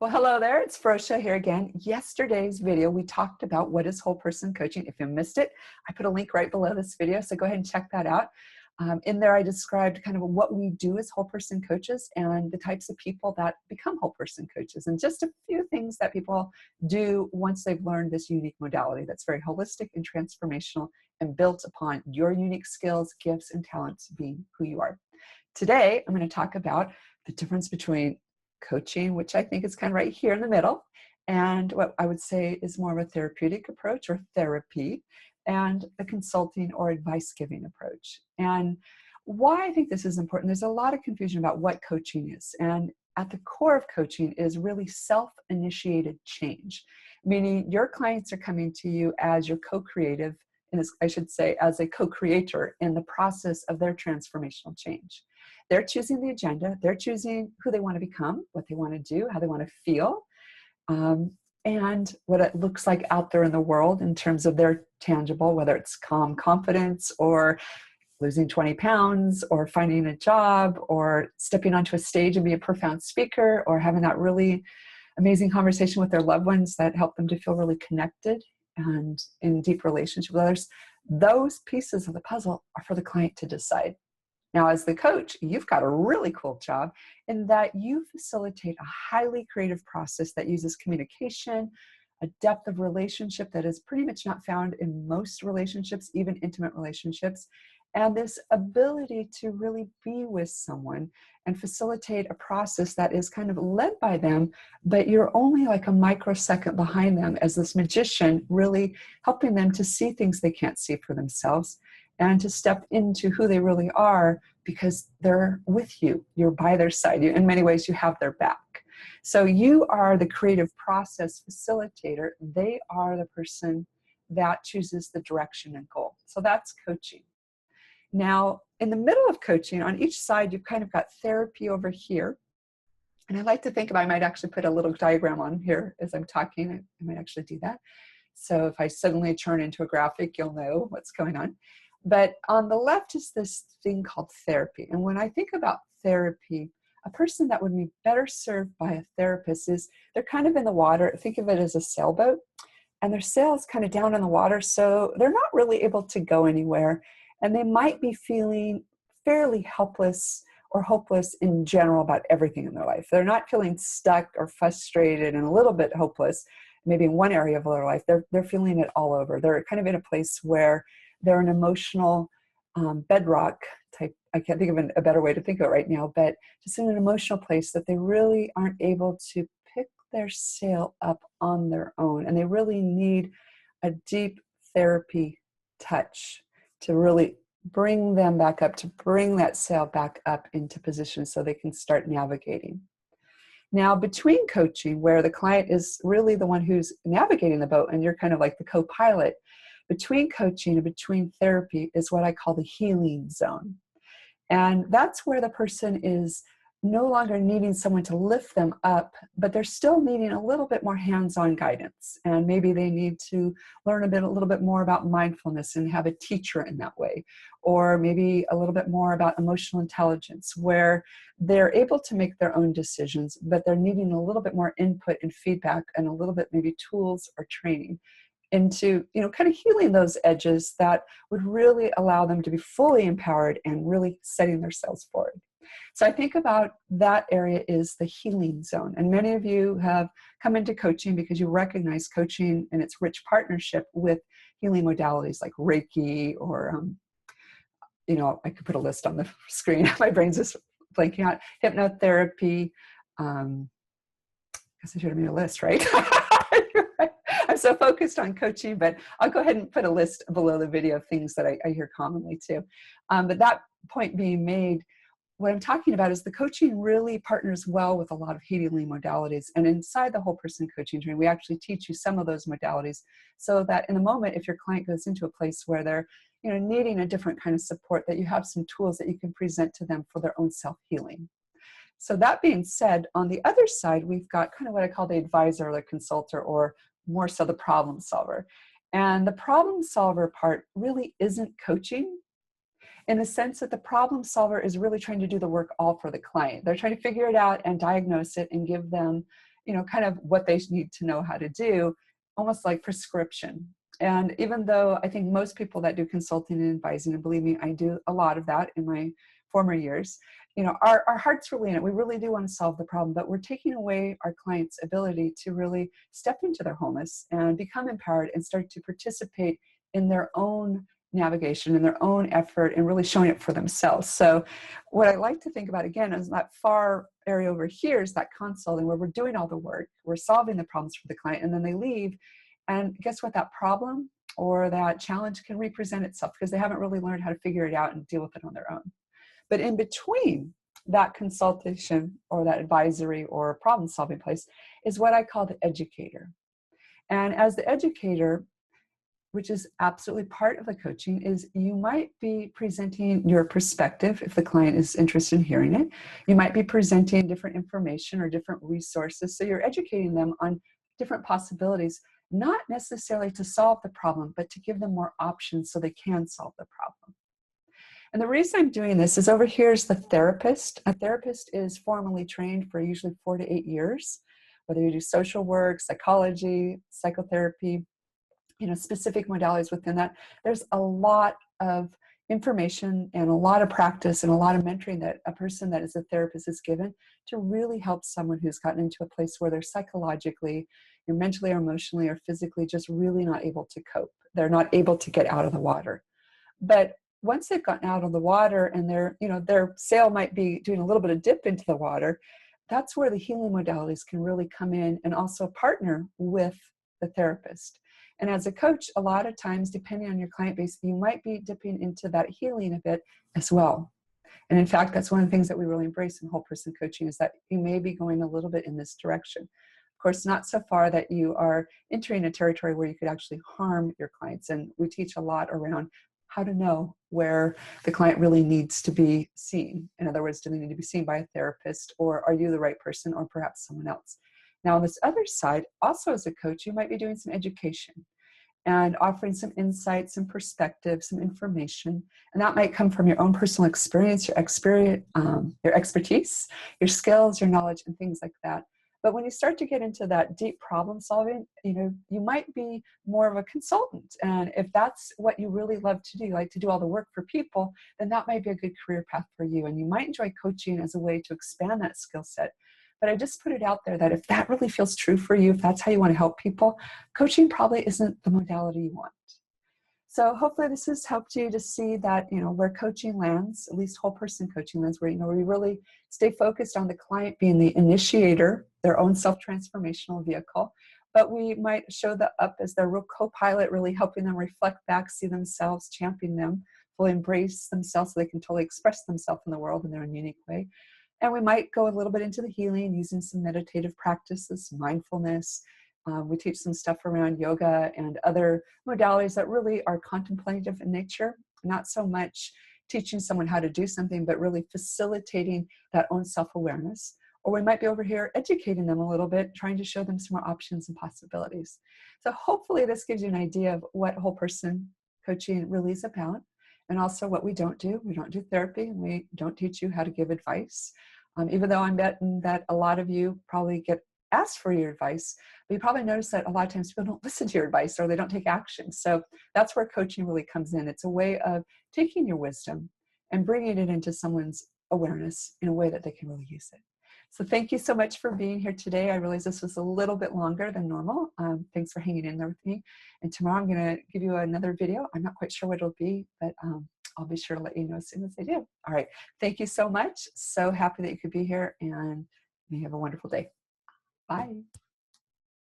Well, hello there. It's Frosha here again. Yesterday's video, we talked about what is whole person coaching. If you missed it, I put a link right below this video, so go ahead and check that out. In there, I described kind of what we do as whole person coaches and the types of people that become whole person coaches, and just a few things that people do once they've learned this unique modality that's very holistic and transformational and built upon your unique skills, gifts, and talents being who you are. Today, I'm going to talk about the difference between coaching, which I think is kind of right here in the middle, and what I would say is more of a therapeutic approach or therapy, and a consulting or advice giving approach. And why I think this is important, there's a lot of confusion about what coaching is. And at the core of coaching is really self-initiated change, meaning your clients are coming to you as your co-creative, and I should say as a co-creator in the process of their transformational change. They're choosing the agenda, they're choosing who they want to become, what they want to do, how they want to feel, and what it looks like out there in the world in terms of their tangible, whether it's calm confidence or losing 20 pounds or finding a job or stepping onto a stage and be a profound speaker or having that really amazing conversation with their loved ones that help them to feel really connected and in deep relationship with others. Those pieces of the puzzle are for the client to decide. Now, as the coach, you've got a really cool job in that you facilitate a highly creative process that uses communication, a depth of relationship that is pretty much not found in most relationships, even intimate relationships, and this ability to really be with someone and facilitate a process that is kind of led by them, but you're only like a microsecond behind them as this magician, really helping them to see things they can't see for themselves and to step into who they really are because they're with you. You're by their side. In many ways, you have their back. So you are the creative process facilitator. They are the person that chooses the direction and goal. So that's coaching. Now, in the middle of coaching, on each side, you've kind of got therapy over here. And I like to think I might actually put a little diagram on here as I'm talking. I might actually do that. So if I suddenly turn into a graphic, you'll know what's going on. But on the left is this thing called therapy. And when I think about therapy, a person that would be better served by a therapist is they're kind of in the water. Think of it as a sailboat. And their sail is kind of down in the water, so they're not really able to go anywhere. And they might be feeling fairly helpless or hopeless in general about everything in their life. They're not feeling stuck or frustrated and a little bit hopeless, maybe in one area of their life. They're feeling it all over. They're kind of in a place where they're an emotional bedrock type. I can't think of a better way to think of it right now, but just in an emotional place that they really aren't able to pick their sail up on their own. And they really need a deep therapy touch to really bring them back up, to bring that sail back up into position so they can start navigating. Now, between coaching, where the client is really the one who's navigating the boat and you're kind of like the co-pilot, between coaching and between therapy is what I call the healing zone. And that's where the person is no longer needing someone to lift them up, but they're still needing a little bit more hands-on guidance. And maybe they need to learn a little bit more about mindfulness and have a teacher in that way. Or maybe a little bit more about emotional intelligence, where they're able to make their own decisions, but they're needing a little bit more input and feedback and a little bit maybe tools or training into, kind of healing those edges that would really allow them to be fully empowered and really setting themselves forward. So I think about that area is the healing zone. And many of you have come into coaching because you recognize coaching and its rich partnership with healing modalities like Reiki or, I could put a list on the screen. My brain's just blanking out. Hypnotherapy. I guess I should have made a list, right? I'm so focused on coaching, but I'll go ahead and put a list below the video of things that I hear commonly too. But that point being made, what I'm talking about is the coaching really partners well with a lot of healing modalities. And inside the whole person coaching training, we actually teach you some of those modalities so that in the moment, if your client goes into a place where they're needing a different kind of support, that you have some tools that you can present to them for their own self-healing. So that being said, on the other side, we've got kind of what I call the advisor or the consultant, or more so the problem solver. And the problem solver part really isn't coaching, in the sense that the problem solver is really trying to do the work all for the client. They're trying to figure it out and diagnose it and give them kind of what they need to know how to do, almost like prescription. And even though I think most people that do consulting and advising, and believe me, I do a lot of that in my former years, our heart's really in it. We really do want to solve the problem, but we're taking away our clients' ability to really step into their wholeness and become empowered and start to participate in their own navigation and their own effort and really showing it for themselves. So what I like to think about again is that far area over here is that consulting where we're doing all the work, we're solving the problems for the client, and then they leave. And guess what? That problem or that challenge can represent itself because they haven't really learned how to figure it out and deal with it on their own. But in between that consultation or that advisory or problem solving place is what I call the educator. And as the educator, which is absolutely part of the coaching, is you might be presenting your perspective if the client is interested in hearing it. You might be presenting different information or different resources. So you're educating them on different possibilities, not necessarily to solve the problem, but to give them more options so they can solve the problem. And the reason I'm doing this is over here is the therapist. A therapist is formally trained for usually 4 to 8 years, whether you do social work, psychology, psychotherapy, specific modalities within that. There's a lot of information and a lot of practice and a lot of mentoring that a person that is a therapist is given to really help someone who's gotten into a place where they're psychologically, mentally or emotionally or physically just really not able to cope. They're not able to get out of the water. But once they've gotten out of the water and their sail might be doing a little bit of dip into the water, that's where the healing modalities can really come in and also partner with the therapist. And as a coach, a lot of times, depending on your client base, you might be dipping into that healing a bit as well. And in fact, that's one of the things that we really embrace in whole person coaching is that you may be going a little bit in this direction. Of course, not so far that you are entering a territory where you could actually harm your clients. And we teach a lot around how to know where the client really needs to be seen. In other words, do they need to be seen by a therapist, or are you the right person, or perhaps someone else? Now, on this other side, also as a coach, you might be doing some education and offering some insight, some perspective, some information. And that might come from your own personal experience, your expertise, your skills, your knowledge, and things like that. But when you start to get into that deep problem solving, you might be more of a consultant. And if that's what you really love to do, you like to do all the work for people, then that might be a good career path for you. And you might enjoy coaching as a way to expand that skill set. But I just put it out there that if that really feels true for you, if that's how you want to help people, coaching probably isn't the modality you want. So hopefully this has helped you to see that, where coaching lands, at least whole person coaching lands, where, we really stay focused on the client being the initiator, their own self-transformational vehicle. But we might show the up as their real co-pilot, really helping them reflect back, see themselves, champion them, fully embrace themselves so they can totally express themselves in the world in their own unique way. And we might go a little bit into the healing using some meditative practices, mindfulness. We teach some stuff around yoga and other modalities that really are contemplative in nature, not so much teaching someone how to do something, but really facilitating that own self-awareness. Or we might be over here educating them a little bit, trying to show them some more options and possibilities. So hopefully this gives you an idea of what whole person coaching really is about. And also what we don't do. We don't do therapy, and we don't teach you how to give advice. Even though I'm betting that a lot of you probably get asked for your advice, but you probably notice that a lot of times people don't listen to your advice or they don't take action. So that's where coaching really comes in. It's a way of taking your wisdom and bringing it into someone's awareness in a way that they can really use it. So thank you so much for being here today. I realize this was a little bit longer than normal. Thanks for hanging in there with me. And tomorrow I'm going to give you another video. I'm not quite sure what it'll be, but I'll be sure to let you know as soon as I do. All right. Thank you so much. So happy that you could be here, and you have a wonderful day. Bye.